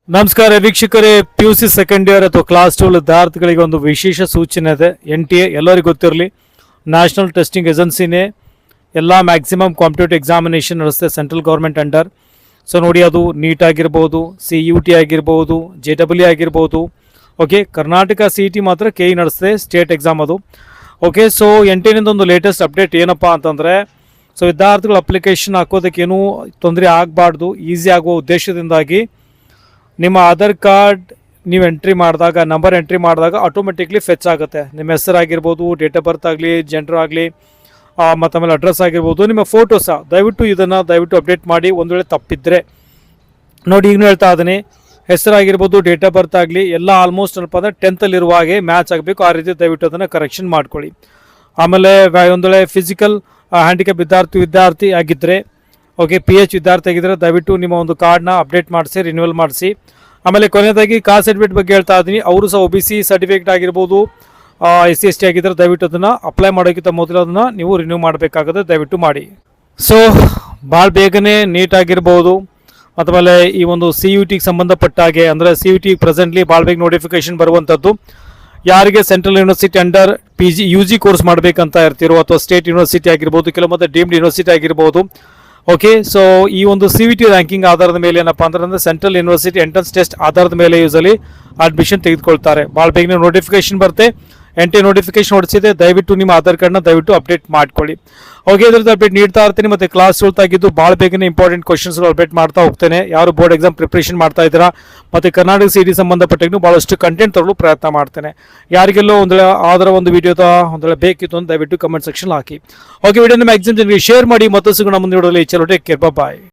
ನಮಸ್ಕಾರ ವೀಕ್ಷಕರೇ, PUC second year ಅಥವಾ ಕ್ಲಾಸ್ 12 ವಿದ್ಯಾರ್ಥಿಗಳಿಗೆ ಒಂದು ವಿಶೇಷ ಸೂಚನೆ ಇದೆ. NTA ಎಲ್ಲರಿಗೂ ಗೊತ್ತಿರಲಿ, ನ್ಯಾಷನಲ್ ಟೆಸ್ಟಿಂಗ್ ಏಜೆನ್ಸಿನೇ ಎಲ್ಲ ಮ್ಯಾಕ್ಸಿಮಮ್ ಕಾಂಪಿಟೇಟಿವ್ ಎಕ್ಸಾಮಿನೇಷನ್ ನಡೆಸುತ್ತೆ ಸೆಂಟ್ರಲ್ ಗೌರ್ಮೆಂಟ್ ಅಂಡರ್. ಸೊ ನೋಡಿ, ಅದು ನೀಟ್ ಆಗಿರ್ಬೋದು, CUT ಆಗಿರ್ಬೋದು, JEE ಆಗಿರ್ಬೋದು. ಓಕೆ, ಕರ್ನಾಟಕ CET ಮಾತ್ರ KE ನಡೆಸುತ್ತೆ, ಸ್ಟೇಟ್ ಎಕ್ಸಾಮ್ ಅದು. ಓಕೆ, ಸೊ NTA ಒಂದು ಲೇಟೆಸ್ಟ್ ಅಪ್ಡೇಟ್ ಏನಪ್ಪ ಅಂತಂದರೆ, ಸೊ ವಿದ್ಯಾರ್ಥಿಗಳು ಅಪ್ಲಿಕೇಶನ್ ಹಾಕೋದಕ್ಕೇನು ತೊಂದರೆ ಆಗಬಾರ್ದು, ಈಸಿ ಆಗುವ ಉದ್ದೇಶದಿಂದಾಗಿ ನಿಮ್ಮ ಆಧಾರ್ ಕಾರ್ಡ್ ನೀವು ಎಂಟ್ರಿ ಮಾಡಿದಾಗ, ನಂಬರ್ ಎಂಟ್ರಿ ಮಾಡಿದಾಗ ಆಟೋಮೆಟಿಕ್ಲಿ ಫೆಚ್ ಆಗುತ್ತೆ. ನಿಮ್ಮ ಹೆಸರಾಗಿರ್ಬೋದು, ಡೇಟ್ ಆಫ್ ಬರ್ತ್ ಆಗಲಿ, ಜೆಂಡರ್ ಆಗಲಿ, ಮತ್ತು ಆಮೇಲೆ ಅಡ್ರೆಸ್ ಆಗಿರ್ಬೋದು, ನಿಮ್ಮ ಫೋಟೋ ಸಹ ದಯವಿಟ್ಟು ಅಪ್ಡೇಟ್ ಮಾಡಿ. ಒಂದು ವೇಳೆ ತಪ್ಪಿದ್ರೆ ನೋಡಿ, ಈಗಲೂ ಹೇಳ್ತಾ ಇದ್ದೀನಿ, ಹೆಸರಾಗಿರ್ಬೋದು, ಡೇಟ್ ಆಫ್ ಬರ್ತ್ ಆಗಲಿ ಎಲ್ಲ ಆಲ್ಮೋಸ್ಟ್ ಏನಪ್ಪ ಅಂದರೆ 10th ಇರುವ ಹಾಗೆ ಮ್ಯಾಚ್ ಆಗಬೇಕು. ಆ ರೀತಿ ದಯವಿಟ್ಟು ಅದನ್ನು ಕರೆಕ್ಷನ್ ಮಾಡ್ಕೊಳ್ಳಿ. ಆಮೇಲೆ ಒಂದು ವೇಳೆ ಫಿಸಿಕಲ್ ಹ್ಯಾಂಡಿಕ್ಯಾಪ್ ವಿದ್ಯಾರ್ಥಿ ಆಗಿದ್ದರೆ, ಓಕೆ, PH ವಿದ್ಯಾರ್ಥಿ ಆಗಿದ್ದರೆ ದಯವಿಟ್ಟು ನಿಮ್ಮ ಒಂದು ಕಾರ್ಡ್ನ ಅಪ್ಡೇಟ್ ಮಾಡಿಸಿ, ರಿನ್ಯೂವಲ್ ಮಾಡಿಸಿ. ಆಮೇಲೆ ಕೊನೆಯದಾಗಿ ಕಾಸ್ಟ್ ಸರ್ಟಿಫಿಕೇಟ್ ಬಗ್ಗೆ ಹೇಳ್ತಾ ಇದ್ದೀನಿ. ಅವರು ಸಹ OBC ಸರ್ಟಿಫಿಕೇಟ್ ಆಗಿರ್ಬೋದು, SC ST ಆಗಿದ್ದರೆ ದಯವಿಟ್ಟು ಅದನ್ನು ಅಪ್ಲೈ ಮಾಡೋಕ್ಕಿಂತ ಮೊದಲು ಅದನ್ನು ನೀವು ರಿನ್ಯೂ ಮಾಡಬೇಕಾಗುತ್ತೆ, ದಯವಿಟ್ಟು ಮಾಡಿ. ಸೊ ಭಾಳ ಬೇಗನೆ ನೀಟ್ ಆಗಿರ್ಬೋದು, ಆಮೇಲೆ ಈ ಒಂದು CUTಗೆ ಸಂಬಂಧಪಟ್ಟ ಹಾಗೆ, ಅಂದರೆ CUT ಪ್ರೆಸೆಂಟ್ಲಿ ಭಾಳ ಬೇಗ ನೋಟಿಫಿಕೇಶನ್ ಬರುವಂಥದ್ದು. ಯಾರಿಗೆ central university under UG course ಮಾಡಬೇಕಂತ ಇರ್ತಿರೋ, ಅಥವಾ ಸ್ಟೇಟ್ ಯೂನಿವರ್ಸಿಟಿ ಆಗಿರ್ಬೋದು, ಕೆಲವೊಂದು ಡೀಮ್ಡ್ ಯೂನಿವರ್ಸಿಟಿ ಆಗಿರ್ಬೋದು. ಓಕೆ, ಸೊ ಈ ಒಂದು CUT ರ್ಯಾಂಕಿಂಗ್ ಆಧಾರದ ಮೇಲೆ ಏನಪ್ಪ ಅಂದ್ರೆ ಸೆಂಟ್ರಲ್ ಯೂನಿವರ್ಸಿಟಿ ಎಂಟ್ರೆನ್ಸ್ ಟೆಸ್ಟ್ ಆಧಾರದ ಮೇಲೆ ಯೂಸಲಿ ಅಡ್ಮಿಷನ್ ತೆಗೆದುಕೊಳ್ತಾರೆ. ಭಾಳ ಬೇಗನೆ ನೋಟಿಫಿಕೇಶನ್ ಬರುತ್ತೆ. NTA ನೋಟಿಫಿಕೇಶನ್ ಹೊಡಿಸಿದೆ, ದಯವಿಟ್ಟು ನಿಮ್ಮ ಆಧಾರ್ ಕಾರ್ಡ್ನ ದಯವಿಟ್ಟು ಅಪ್ಡೇಟ್ ಮಾಡ್ಕೊಳ್ಳಿ. ಓಕೆ, ಇದರದ್ದು ಅಪ್ಡೇಟ್ ನೀಡ್ತಾ ಇರ್ತೀನಿ. ಮತ್ತು ಕ್ಲಾಸ್ 12 ಆಗಿದ್ದು ಭಾಳ ಬೇಗನೆ ಇಂಪಾರ್ಟೆಂಟ್ ಕ್ವಶನ್ಸ್ ಅಪ್ಡೇಟ್ ಮಾಡ್ತಾ ಹೋಗ್ತೇನೆ. ಯಾರು ಬೋರ್ಡ್ ಎಕ್ಸಾಮ್ ಪ್ರಿಪ್ರೇಷನ್ ಮಾಡ್ತಾ ಇದ್ದೀರಾ, ಮತ್ತು ಕರ್ನಾಟಕ CET ಸಂಬಂಧಪಟ್ಟಾಗೂ ಭಾಳಷ್ಟು ಕಂಟೆಂಟ್ ತರಲು ಪ್ರಯತ್ನ ಮಾಡ್ತೇನೆ. ಯಾರಿಗೆಲ್ಲೋ ಅದರ ಒಂದು ವಿಡಿಯೋದ ಬೇಕಿತ್ತು ಅಂತ ದಯವಿಟ್ಟು ಕಮೆಂಟ್ ಸೆಕ್ಷನ್ ಹಾಕಿ. ಓಕೆ, ವಿಡಿಯೋನ ಮ್ಯಾಕ್ಸಿಮಮ್ ಜನರಿಗೆ ಶೇರ್ ಮಾಡಿ. ಮತ್ತು ಸಿಗೋಣ ಮುಂದೆ ವಿಡಿಯೋದಲ್ಲಿ. ಚಲೋ, ಟೇಕ್ ಕೇರ್, ಬಾಯ್.